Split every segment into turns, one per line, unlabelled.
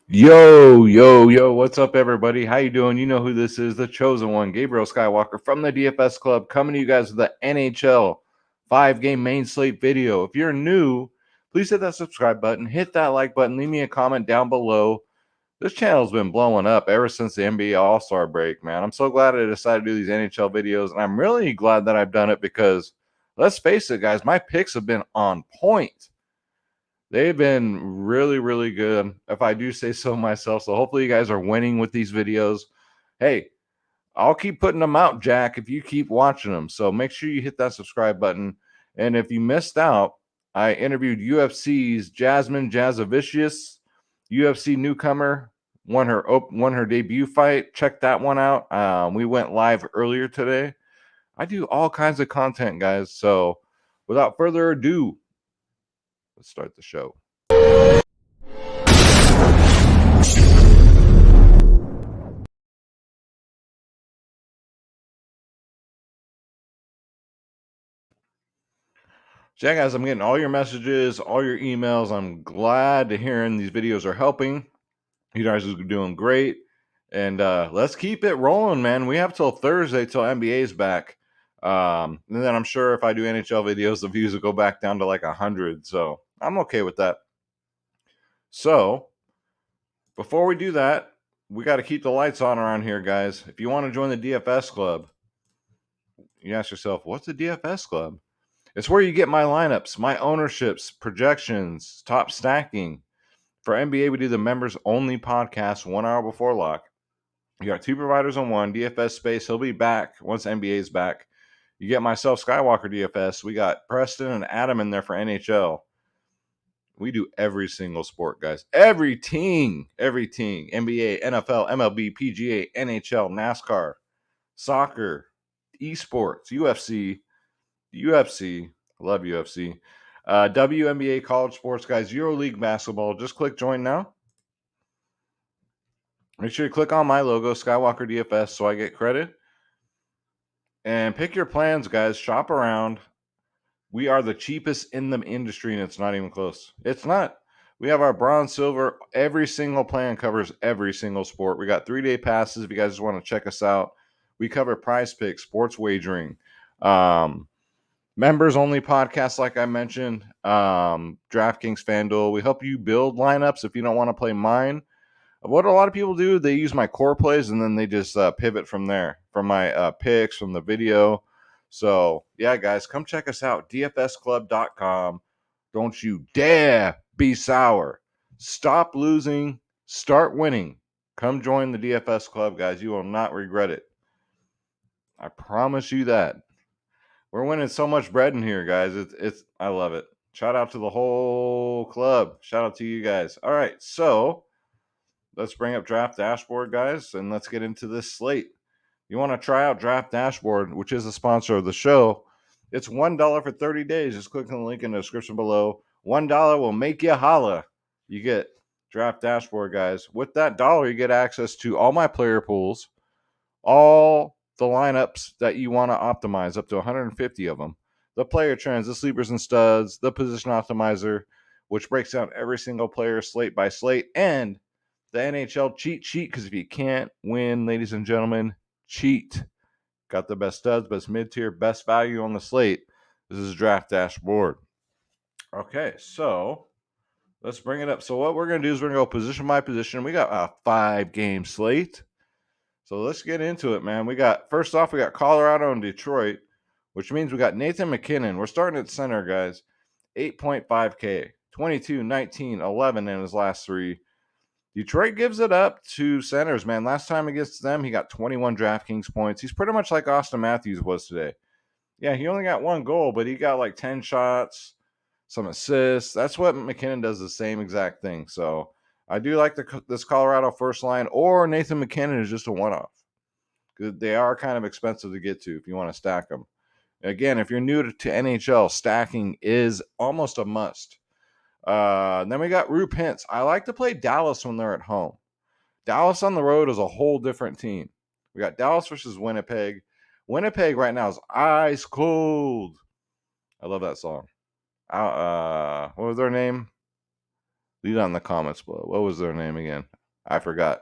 Yo, what's up, everybody? How you doing? You know who this is, the chosen one, Gabriel Skywalker from the DFS Club, coming to you guys with the NHL 5-game main slate video. If you're new, please hit that subscribe button, hit that like button, leave me a comment down below. This channel's been blowing up ever since the NBA All-Star break, man. I'm so glad I decided to do these NHL videos, and I'm really glad that I've done it because, let's face it, guys, my picks have been on point. They've been really, really good, if I do say so myself. So hopefully you guys are winning with these videos. Hey, I'll keep putting them out, Jack, if you keep watching them. So make sure you hit that subscribe button. And if you missed out, I interviewed UFC's Jasmine Jazavicius, UFC newcomer, won her debut fight. Check that one out. We went live earlier today. I do all kinds of content, guys. So without further ado, let's start the show. So yeah, guys, I'm getting all your messages, all your emails. I'm glad to hearing these videos are helping. You guys are doing great. And let's keep it rolling, man. We have till Thursday till NBA's back. And then I'm sure if I do NHL videos, the views will go back down to like 100. So I'm okay with that. So before we do that, we got to keep the lights on around here, guys. If you want to join the DFS Club, you ask yourself, what's the DFS Club? It's where you get my lineups, my ownerships, projections, top stacking. For NBA, we do the members only podcast 1 hour before lock. You got two providers on one, DFS Space. He'll be back once NBA is back. You get myself, Skywalker DFS. We got Preston and Adam in there for NHL. We do every single sport, guys. Every team. NBA, NFL, MLB, PGA, NHL, NASCAR, soccer, esports, UFC. Love UFC. WNBA, college sports, guys. EuroLeague basketball. Just click join now. Make sure you click on my logo, Skywalker DFS, so I get credit. And pick your plans, guys. Shop around. We are the cheapest in the industry, and it's not even close. It's not. We have our bronze, silver. Every single plan covers every single sport. We got 3-day passes if you guys just want to check us out. We cover prize picks, sports wagering, members only podcasts, like I mentioned, DraftKings, FanDuel. We help you build lineups if you don't want to play mine. What a lot of people do, they use my core plays and then they just pivot from there, from my picks, from the video. So, yeah, guys, come check us out, dfsclub.com. Don't you dare be sour. Stop losing, start winning. Come join the DFS Club, guys. You will not regret it. I promise you that. We're winning so much bread in here, guys. It's I love it. Shout out to the whole club. Shout out to you guys. All right, so let's bring up Draft Dashboard, guys, and let's get into this slate. You want to try out Draft Dashboard, which is a sponsor of the show. It's $1 for 30 days. Just click on the link in the description below. $1 will make you holla. You get Draft Dashboard, guys. With that dollar, you get access to all my player pools, all the lineups that you want to optimize, up to 150 of them, the player trends, the sleepers and studs, the position optimizer, which breaks down every single player slate by slate, and the NHL cheat sheet, because if you can't win, ladies and gentlemen, cheat. Got the best studs, best mid-tier, best value on the slate. This is Draft Dashboard. Okay, so let's bring it up. So what we're going to do is we're going to go position by position. We got a 5-game slate. So let's get into it, man. First off, we got Colorado and Detroit, which means we got Nathan McKinnon. We're starting at center, guys. 8.5K, 22, 19, 11 in his last three. Detroit gives it up to centers, man. Last time against them, he got 21 DraftKings points. He's pretty much like Austin Matthews was today. Yeah, he only got one goal, but he got like 10 shots, some assists. That's what McKinnon does, the same exact thing. So I do like this Colorado first line, or Nathan McKinnon is just a one-off. They are kind of expensive to get to if you want to stack them. Again, if you're new to NHL, stacking is almost a must. Then we got Rube Hintz. I like to play Dallas when they're at home. Dallas on the road is a whole different team. We got Dallas versus Winnipeg. Winnipeg right now is ice cold. I love that song. What was their name? Leave that in the comments below. What was their name again? I forgot.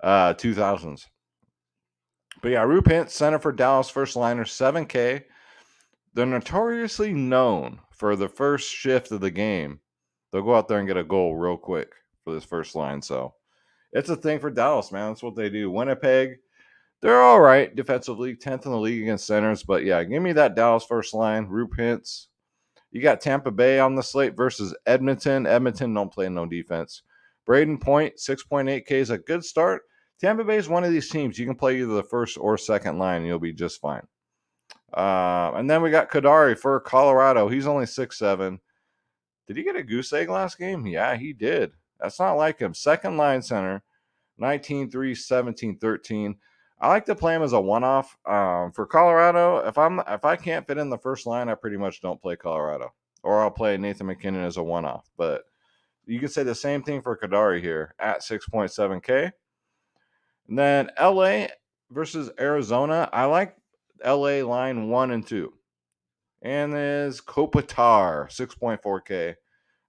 2000s. But yeah, Rube Hint, center for Dallas, first liner, 7K. They're notoriously known for the first shift of the game. They'll go out there and get a goal real quick for this first line. So it's a thing for Dallas, man. That's what they do. Winnipeg, they're all right defensively, 10th in the league against centers. But yeah, give me that Dallas first line. Rube Hintz. You got Tampa Bay on the slate versus Edmonton. Edmonton don't play no defense. Braden Point, 6.8K is a good start. Tampa Bay is one of these teams. You can play either the first or second line, and you'll be just fine. And then we got Kadari for Colorado. He's only 6'7". Did he get a goose egg last game? Yeah, he did. That's not like him. Second line center, 19-3, 17-13. I like to play him as a one-off. For Colorado, if I can't fit in the first line, I pretty much don't play Colorado. Or I'll play Nathan McKinnon as a one-off. But you can say the same thing for Kadari here at 6.7K. And then LA versus Arizona. I like LA line 1 and 2. And there's Kopitar, 6.4K.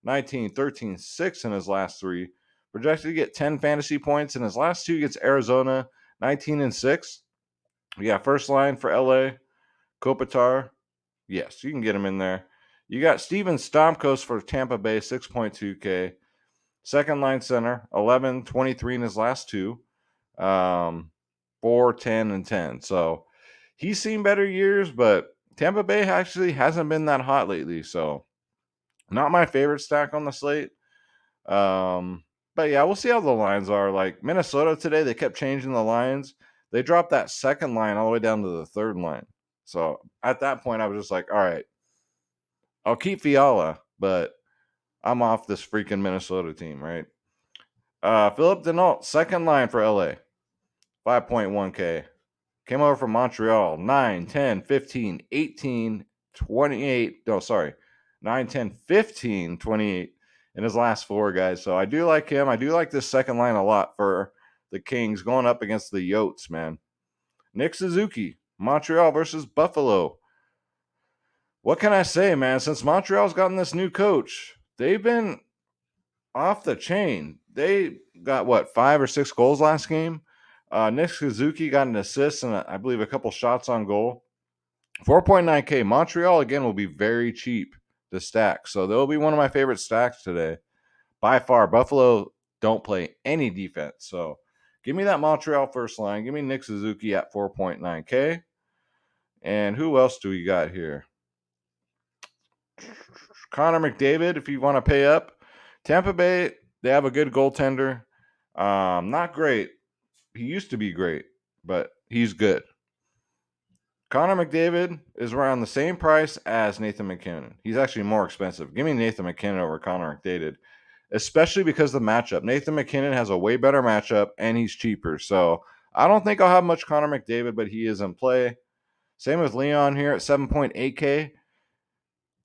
19, 13, 6 in his last 3. Projected to get 10 fantasy points. In his last 2 against Arizona, 19 and 6. Yeah, first line for LA, Kopitar. Yes, you can get him in there. You got Steven Stamkos for Tampa Bay, 6.2K. Second line center, 11, 23 in his last 2. 4, 10, and 10. So he's seen better years, but Tampa Bay actually hasn't been that hot lately. So not my favorite stack on the slate. But yeah, we'll see how the lines are. Like Minnesota today, they kept changing the lines. They dropped that second line all the way down to the third line. So at that point, I was just like, all right, I'll keep Fiala, but I'm off this freaking Minnesota team, right? Philip Denault, second line for LA, 5.1K. Came over from Montreal, 9, 10, 15, 18, 28. No, sorry. 9, 10, 15, 28 in his last 4, guys. So I do like him. I do like this second line a lot for the Kings going up against the Yotes, man. Nick Suzuki, Montreal versus Buffalo. What can I say, man? Since Montreal's gotten this new coach, they've been off the chain. They got, 5 or 6 goals last game? Nick Suzuki got an assist and I believe a couple shots on goal. 4.9K. Montreal, again, will be very cheap to stack. So they'll be one of my favorite stacks today. By far, Buffalo don't play any defense. So give me that Montreal first line. Give me Nick Suzuki at 4.9K. And who else do we got here? Connor McDavid, if you want to pay up. Tampa Bay, they have a good goaltender. Not great. He used to be great, but he's good. Connor McDavid is around the same price as Nathan McKinnon. He's actually more expensive. Give me Nathan McKinnon over Connor McDavid, especially because of the matchup. Nathan McKinnon has a way better matchup, and he's cheaper. So I don't think I'll have much Connor McDavid, but he is in play. Same with Leon here at 7.8K.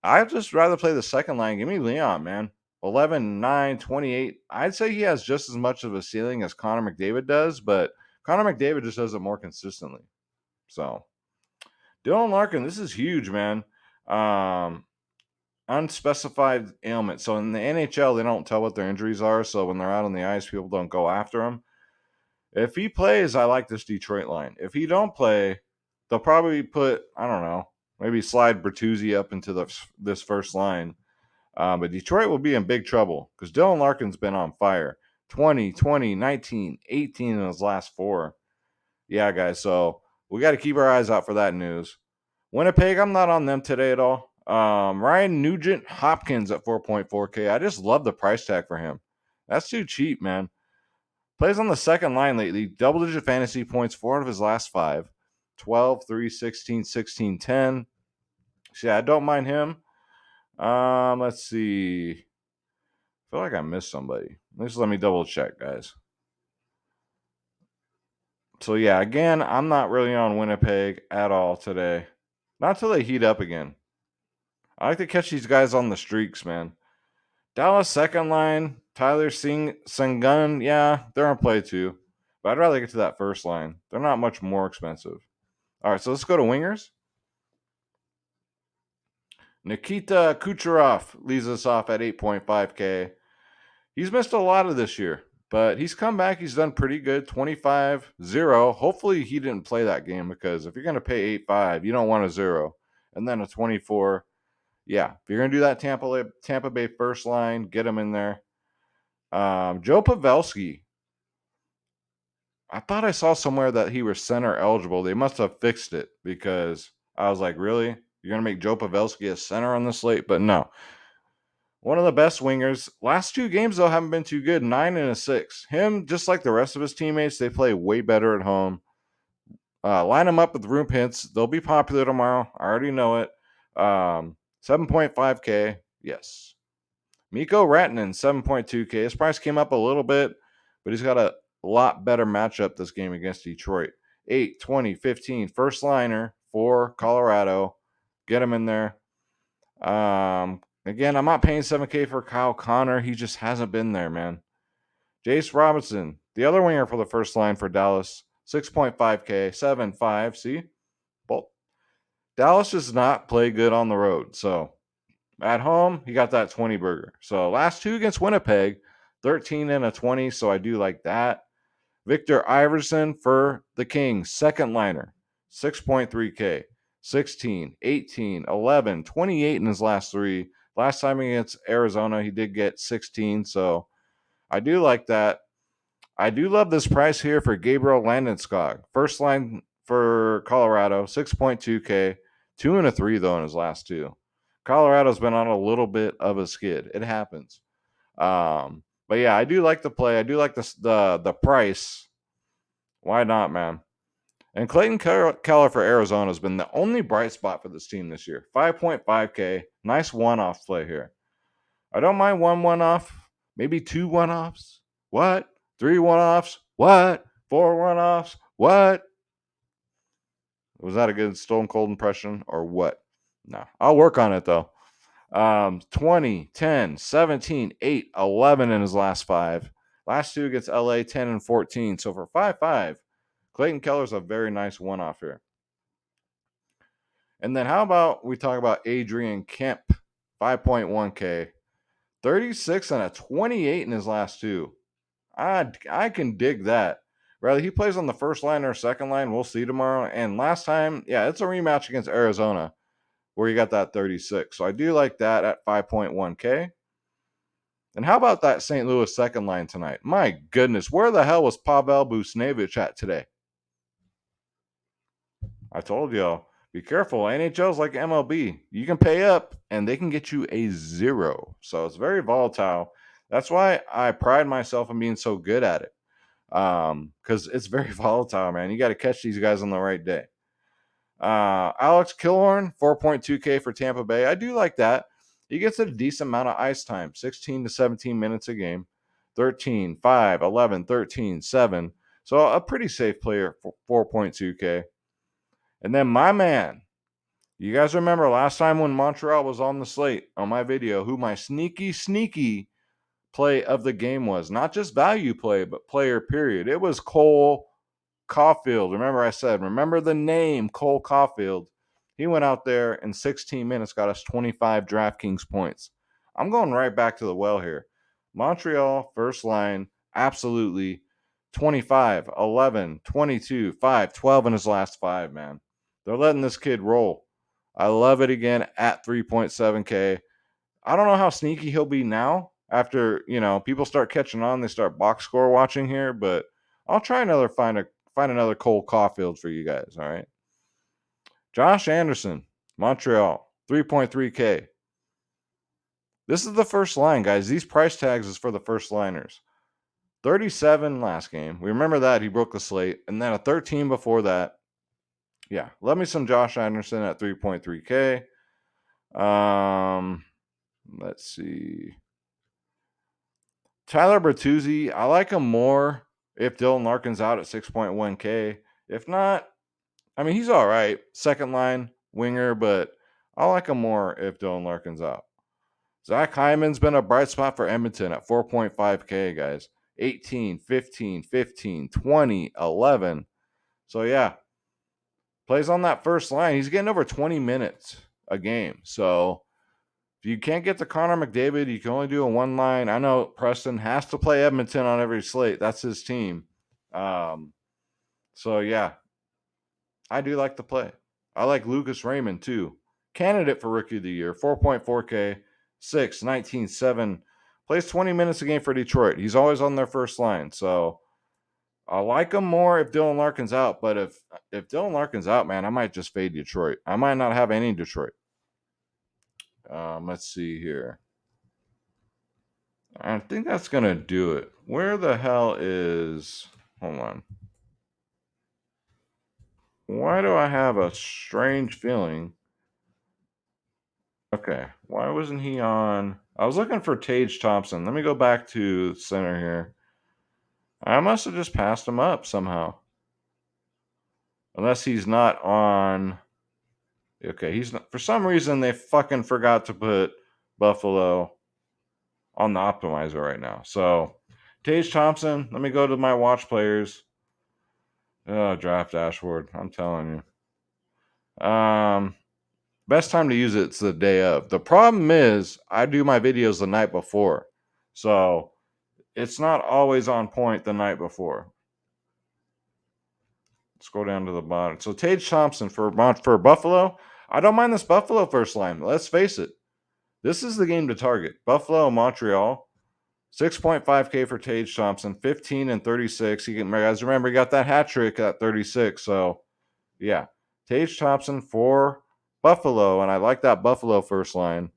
I'd just rather play the second line. Give me Leon, man. 11, 9, 28. I'd say he has just as much of a ceiling as Connor McDavid does, but Connor McDavid just does it more consistently. So Dylan Larkin, this is huge, man. Unspecified ailment. So in the NHL, they don't tell what their injuries are. So when they're out on the ice, people don't go after him. If he plays, I like this Detroit line. If he don't play, they'll probably put, I don't know, maybe slide Bertuzzi up into this first line. But Detroit will be in big trouble because Dylan Larkin's been on fire. 20, 20, 19, 18 in his last 4. Yeah, guys. So we got to keep our eyes out for that news. Winnipeg, I'm not on them today at all. Ryan Nugent Hopkins at 4.4K. I just love the price tag for him. That's too cheap, man. Plays on the second line lately. Double-digit fantasy points, 4 out of his last 5. 12, 3, 16, 16, 10. So yeah, I don't mind him. Let's see. I feel like I missed somebody. Just let me double check, guys. So yeah, again, I'm not really on Winnipeg at all today. Not till they heat up again. I like to catch these guys on the streaks, man. Dallas second line, Tyler Seguin, yeah, they're on play too. But I'd rather get to that first line. They're not much more expensive. All right, so let's go to wingers. Nikita Kucherov leads us off at 8.5K. He's missed a lot of this year, but he's come back. He's done pretty good. 25-0. Hopefully he didn't play that game, because if you're going to pay 8-5, you don't want a 0. And then a 24. Yeah, if you're going to do that Tampa Bay first line, get him in there. Joe Pavelski. I thought I saw somewhere that he was center eligible. They must have fixed it, because I was like, really? You're going to make Joe Pavelski a center on the slate? But no. One of the best wingers. Last 2 games, though, haven't been too good. 9 and a 6. Him, just like the rest of his teammates, they play way better at home. Line them up with room hits. They'll be popular tomorrow. I already know it. 7.5K. Yes. Mikko Rantanen, 7.2K. His price came up a little bit, but he's got a lot better matchup this game against Detroit. 8, 20, 15. First liner for Colorado. Get him in there. Again, I'm not paying 7K for Kyle Connor. He just hasn't been there, man. Jace Robinson, the other winger for the first line for Dallas, 6.5K, 7.5. See? Well, Dallas does not play good on the road. So at home, he got that 20 burger. So last 2 against Winnipeg, 13 and a 20. So I do like that. Victor Iverson for the Kings, second liner, 6.3K. 16, 18, 11, 28 in his last 3. Last time against Arizona, he did get 16, so I do like that. I do love this price here for Gabriel Landeskog. First line for Colorado, 6.2K. 2 and a 3, though, in his last 2. Colorado's been on a little bit of a skid. It happens. But yeah, I do like the play. I do like the price. Why not, man? And Clayton Keller for Arizona has been the only bright spot for this team this year. 5.5K. Nice one-off play here. I don't mind one-off. Maybe 2 one-offs. What? 3 one-offs. What? 4 one-offs. What? Was that a good Stone Cold impression or what? No. I'll work on it, though. 20, 10, 17, 8, 11 in his last 5. Last 2 against LA, 10 and 14. So for 5-5, Clayton Keller's a very nice one-off here. And then how about we talk about Adrian Kemp, 5.1K, 36 and a 28 in his last 2. I can dig that. Rather, he plays on the first line or second line. We'll see tomorrow. And last time, yeah, it's a rematch against Arizona where you got that 36. So I do like that at 5.1K. And how about that St. Louis second line tonight? My goodness, where the hell was Pavel Buchnevich at today? I told y'all, be careful. NHL's like MLB. You can pay up, and they can get you a 0. So it's very volatile. That's why I pride myself in being so good at it. Because it's very volatile, man. You got to catch these guys on the right day. Alex Killorn, 4.2K for Tampa Bay. I do like that. He gets a decent amount of ice time, 16 to 17 minutes a game, 13, 5, 11, 13, 7. So a pretty safe player for 4.2K. And then my man, you guys remember last time when Montreal was on the slate on my video, who my sneaky play of the game was. Not just value play, but player period. It was Cole Caulfield. Remember the name, Cole Caulfield. He went out there in 16 minutes, got us 25 DraftKings points. I'm going right back to the well here. Montreal, first line, absolutely 25, 11, 22, 5, 12 in his last 5, man. They're letting this kid roll. I love it again at 3.7K. I don't know how sneaky he'll be now after, people start catching on. They start box score watching here, but I'll try find another Cole Caulfield for you guys, all right? Josh Anderson, Montreal, 3.3K. This is the first line, guys. These price tags is for the first liners. 37 last game. We remember that. He broke the slate. And then a 13 before that. Yeah, love me some Josh Anderson at 3.3K. Let's see. Tyler Bertuzzi, I like him more if Dylan Larkin's out at 6.1K. If not, he's all right. Second line winger, but I like him more if Dylan Larkin's out. Zach Hyman's been a bright spot for Edmonton at 4.5K, guys. 18, 15, 15, 20, 11. So, yeah, plays on that first line. He's getting over 20 minutes a game. So, if you can't get to Connor McDavid, you can only do a one line. I know Preston has to play Edmonton on every slate. That's his team. So yeah, I do like the play. I like Lucas Raymond too. Candidate for Rookie of the Year, 4.4K, 6, 19, 7. Plays 20 minutes a game for Detroit. He's always on their first line. So I like him more if Dylan Larkin's out. But if Dylan Larkin's out, man, I might just fade Detroit. I might not have any Detroit. Let's see here. I think that's going to do it. Where the hell is... Hold on. Why do I have a strange feeling? Okay. Why wasn't he on? I was looking for Tage Thompson. Let me go back to center here. I must have just passed him up somehow. Unless he's not on. Okay, he's not. For some reason, they fucking forgot to put Buffalo on the optimizer right now. So, Tage Thompson, let me go to my watch players. Oh, draft dashboard. I'm telling you. Best time to use it's the day of. The problem is I do my videos the night before. So it's not always on point the night before. Let's go down to the bottom. So Tage Thompson for Buffalo. I don't mind this Buffalo first line. Let's face it. This is the game to target. Buffalo, Montreal. 6.5K for Tage Thompson. 15 and 36. You guys remember he got that hat trick at 36. So yeah. Tage Thompson for Buffalo. And I like that Buffalo first line.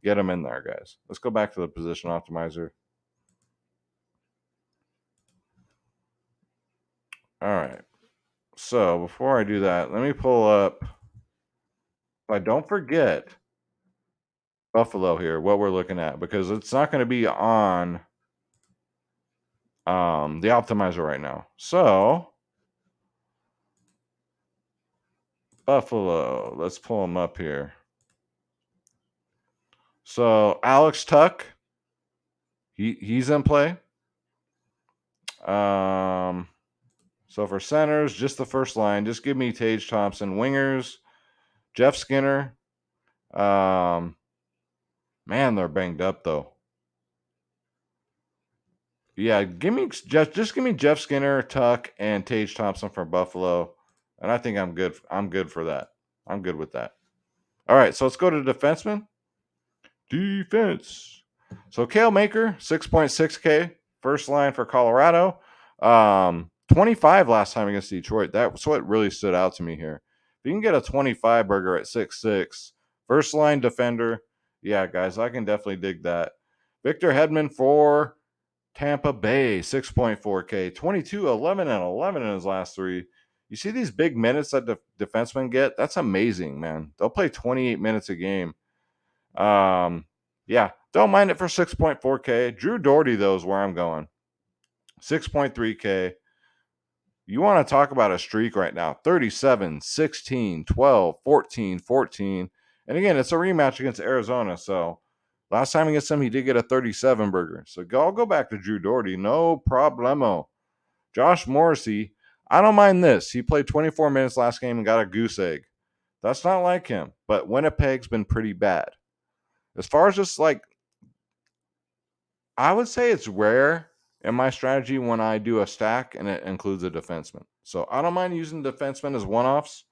Get him in there, guys. Let's go back to the position optimizer. All right. So before I do that, let me pull up. If I don't forget Buffalo here, what we're looking at, because it's not going to be on the optimizer right now. So Buffalo, let's pull him up here. So Alex Tuck, he's in play. So for centers, just the first line, just give me Tage Thompson. Wingers, Jeff Skinner. Man, they're banged up though. Yeah, give me Jeff Skinner, Tuck, and Tage Thompson from Buffalo, and I think I'm good. I'm good for that. I'm good with that. All right, so let's go to defenseman. Defense. So Kale Maker, 6.6K, first line for Colorado. 25 last time against Detroit. That's what really stood out to me here. If you can get a 25 burger at 6'6", first line defender, yeah, guys, I can definitely dig that. Victor Hedman for Tampa Bay, 6.4K, 22, 11, and 11 in his last three. You see these big minutes that defensemen get? That's amazing, man. They'll play 28 minutes a game. Yeah, don't mind it for 6.4K. Drew Doherty, though, is where I'm going. 6.3K. You want to talk about a streak right now. 37, 16, 12, 14, 14. And again, it's a rematch against Arizona. So last time against him, he did get a 37 burger. So I'll go back to Drew Doherty. No problemo. Josh Morrissey, I don't mind this. He played 24 minutes last game and got a goose egg. That's not like him. But Winnipeg's been pretty bad. As far as just like, I would say it's rare in my strategy when I do a stack and it includes a defenseman. So I don't mind using defensemen as one-offs.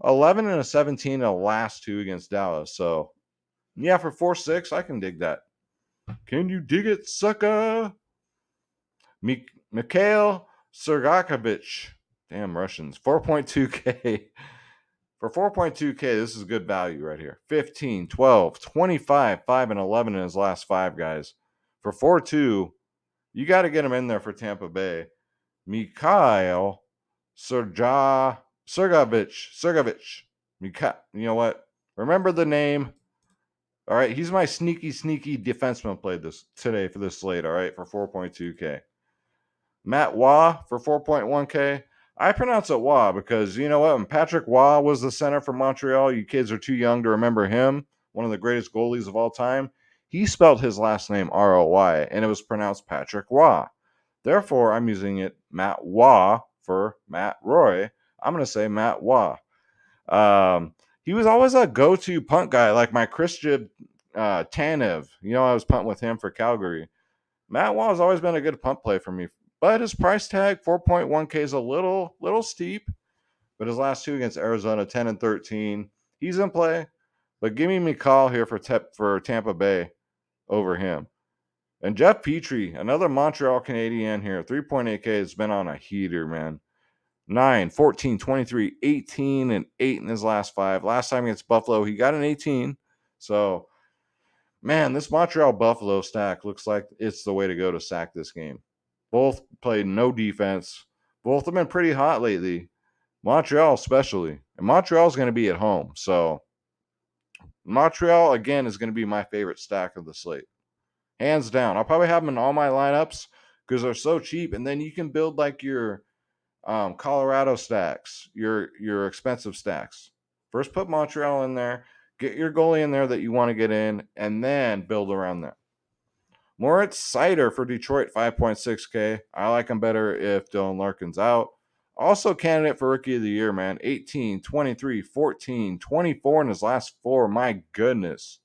11 and a 17 in the last two against Dallas. So yeah, for 4-6, I can dig that. Can you dig it, sucker? Mikhail Sergakovich. Damn Russians. 4.2K. For 4.2K, this is good value right here. 15, 12, 25, 5, and 11 in his last five, guys. For 4.2, you got to get him in there for Tampa Bay. Mikhail Sergavich. You know what? Remember the name. All right, he's my sneaky defenseman played this today for this slate, all right, for 4.2K. Matt Waugh for 4.1K. I pronounce it Waugh because, you know what, when Patrick Waugh was the center for Montreal, you kids are too young to remember him, one of the greatest goalies of all time. He spelled his last name R-O-Y, and it was pronounced Patrick Waugh. Therefore, I'm using it Matt Waugh for Matt Roy. I'm going to say Matt Waugh. He was always a go-to punt guy, like my Chris Jib Tanev. I was punting with him for Calgary. Matt Wall has always been a good punt play for me, but his price tag 4.1K is a little steep. But his last two against Arizona, 10 and 13, he's in play. But give me McCall here for Tampa Bay over him. And Jeff Petrie, another Montreal Canadian here, 3.8K has been on a heater, man. 9, 14, 23, 18, and 8 in his last 5. Last time against Buffalo, he got an 18. So, man, this Montreal Buffalo stack looks like it's the way to go to sack this game. Both played no defense. Both have been pretty hot lately. Montreal especially. And Montreal's going to be at home. So, Montreal, again, is going to be my favorite stack of the slate. Hands down. I'll probably have them in all my lineups because they're so cheap. And then you can build like your Colorado stacks, your expensive stacks. First put Montreal in there, get your goalie in there that you want to get in, and then build around that. Moritz Seider for Detroit, 5.6K. I like him better if Dylan Larkin's out. Also candidate for Rookie of the Year, man. 18, 23, 14, 24 in his last 4. My goodness.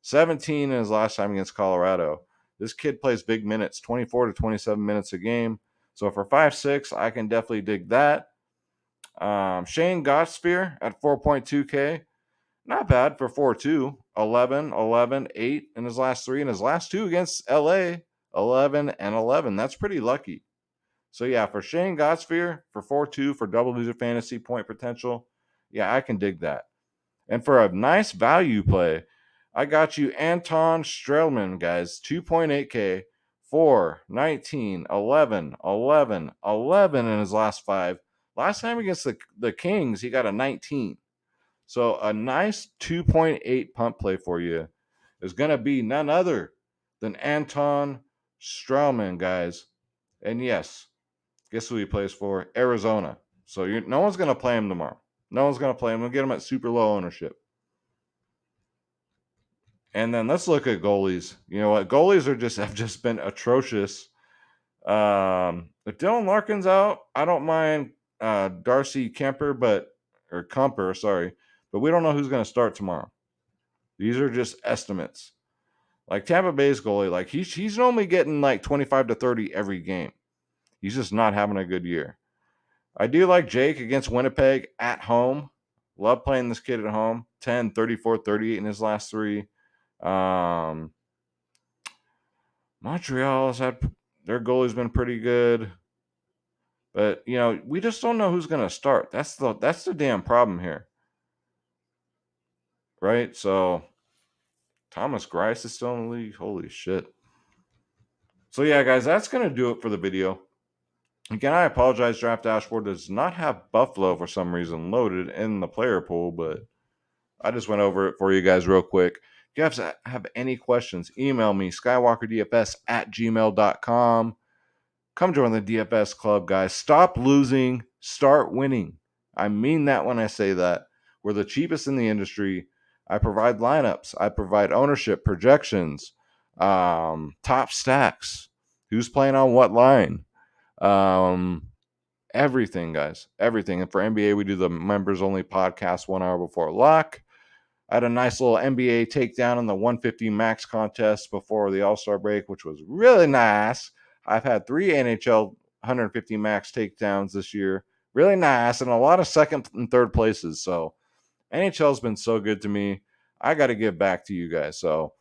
17 in his last time against Colorado. This kid plays big minutes, 24 to 27 minutes a game. So for 5.6, I can definitely dig that. Shane Gottspear at 4.2K. Not bad for 4.2. 11, 11, 8 in his last 3. And his last 2 against LA, 11 and 11. That's pretty lucky. So yeah, for Shane Gottspear, for 4.2, for double-digit fantasy point potential, yeah, I can dig that. And for a nice value play, I got you Anton Strelman, guys, 2.8K, 4, 19, 11, 11, 11 in his last 5. Last time against the Kings, he got a 19. So a nice 2.8 pump play for you is going to be none other than Anton Strelman, guys. And yes, guess who he plays for? Arizona. So no one's going to play him tomorrow. No one's going to play him. We'll get him at super low ownership. And then let's look at goalies. You know what? Goalies have just been atrocious. If Dylan Larkin's out, I don't mind Darcy Kumper, but we don't know who's going to start tomorrow. These are just estimates. Like Tampa Bay's goalie, like he's normally getting like 25 to 30 every game. He's just not having a good year. I do like Jake against Winnipeg at home. Love playing this kid at home. 10, 34, 38 in his last 3. Montreal's had their goalie's been pretty good. But, we just don't know who's going to start. That's the damn problem here. Right? So, Thomas Greiss is still in the league. Holy shit. So, yeah, guys, that's going to do it for the video. Again, I apologize. Draft Dashboard does not have Buffalo for some reason loaded in the player pool, but I just went over it for you guys real quick. If you guys have any questions, email me, skywalkerdfs@gmail.com. Come join the DFS Club, guys. Stop losing, start winning. I mean that when I say that. We're the cheapest in the industry. I provide lineups. I provide ownership, projections, top stacks, who's playing on what line. Everything, guys. Everything. And for NBA, we do the members-only podcast 1 hour before lock. I had a nice little NBA takedown in the 150 max contest before the All-Star break, which was really nice. I've had 3 NHL 150 max takedowns this year. Really nice. And a lot of second and third places. So NHL's been so good to me. I got to give back to you guys. So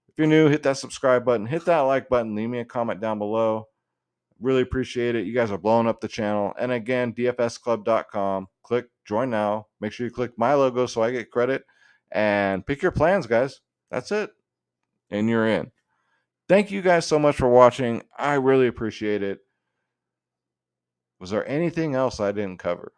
if you're new, hit that subscribe button. Hit that like button. Leave me a comment down below. Really appreciate it. You guys are blowing up the channel. And again, dfsclub.com. Click join now. Make sure you click my logo so I get credit. And pick your plans, guys. That's it. And you're in. Thank you guys so much for watching. I really appreciate it. Was there anything else I didn't cover?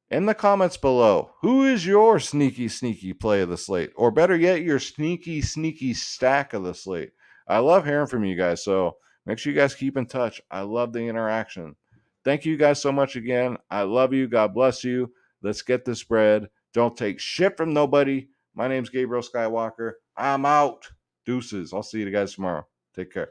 In the comments below, who is your sneaky play of the slate? Or better yet, your sneaky stack of the slate? I love hearing from you guys, so make sure you guys keep in touch. I love the interaction. Thank you guys so much again. I love you. God bless you. Let's get this bread. Don't take shit from nobody. My name's Gabriel Skywalker. I'm out. Deuces. I'll see you guys tomorrow. Take care.